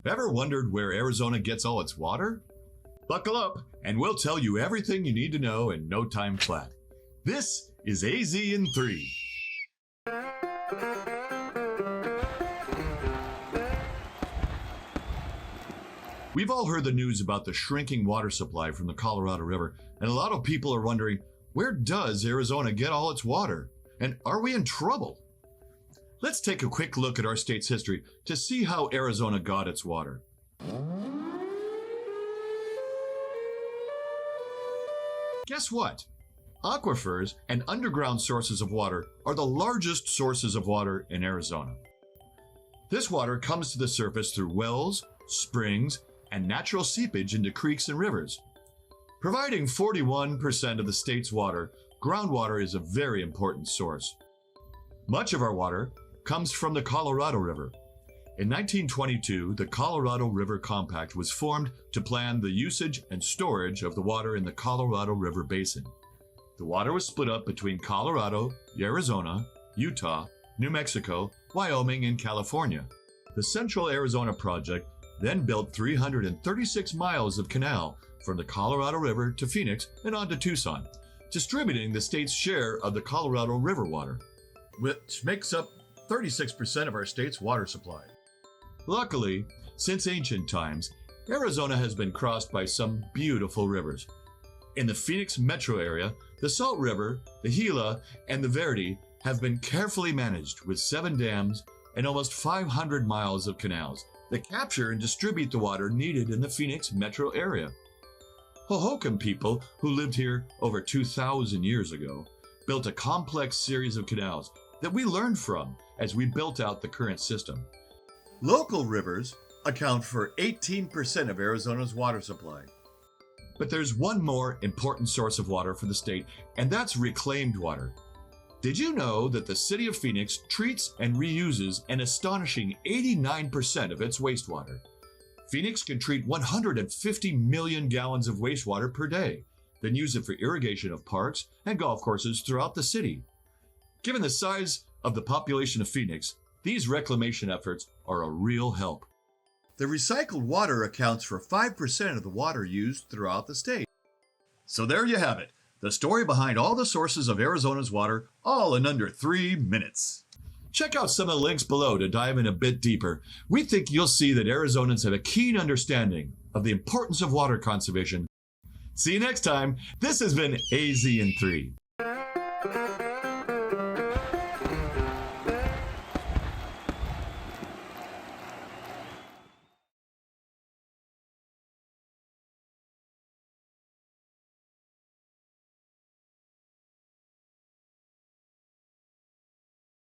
Ever wondered where Arizona gets all its water? Buckle up, and we'll tell you everything you need to know in no time flat. This is AZ in 3. We've all heard the news about the shrinking water supply from the Colorado River, and a lot of people are wondering, where does Arizona get all its water? And are we in trouble? Let's take a quick look at our state's history to see how Arizona got its water. Guess what? Aquifers and underground sources of water are the largest sources of water in Arizona. This water comes to the surface through wells, springs, and natural seepage into creeks and rivers. Providing 41% of the state's water, groundwater is a very important source. Much of our water comes from the Colorado River. In 1922, the Colorado River Compact was formed to plan the usage and storage of the water in the Colorado River Basin. The water was split up between Colorado, Arizona, Utah, New Mexico, Wyoming, and California. The Central Arizona Project then built 336 miles of canal from the Colorado River to Phoenix and on to Tucson, distributing the state's share of the Colorado River water, which makes up 36% of our state's water supply. Luckily, since ancient times, Arizona has been crossed by some beautiful rivers. In the Phoenix metro area, the Salt River, the Gila, and the Verde have been carefully managed with 7 dams and almost 500 miles of canals that capture and distribute the water needed in the Phoenix metro area. Hohokam people, who lived here over 2,000 years ago, built a complex series of canals that we learned from as we built out the current system. Local rivers account for 18% of Arizona's water supply. But there's one more important source of water for the state, and that's reclaimed water. Did you know that the city of Phoenix treats and reuses an astonishing 89% of its wastewater? Phoenix can treat 150 million gallons of wastewater per day, then use it for irrigation of parks and golf courses throughout the city. Given the size of the population of Phoenix, these reclamation efforts are a real help. The recycled water accounts for 5% of the water used throughout the state. So there you have it, the story behind all the sources of Arizona's water, all in under 3 minutes. Check out some of the links below to dive in a bit deeper. We think you'll see that Arizonans have a keen understanding of the importance of water conservation. See you next time. This has been AZ in 3.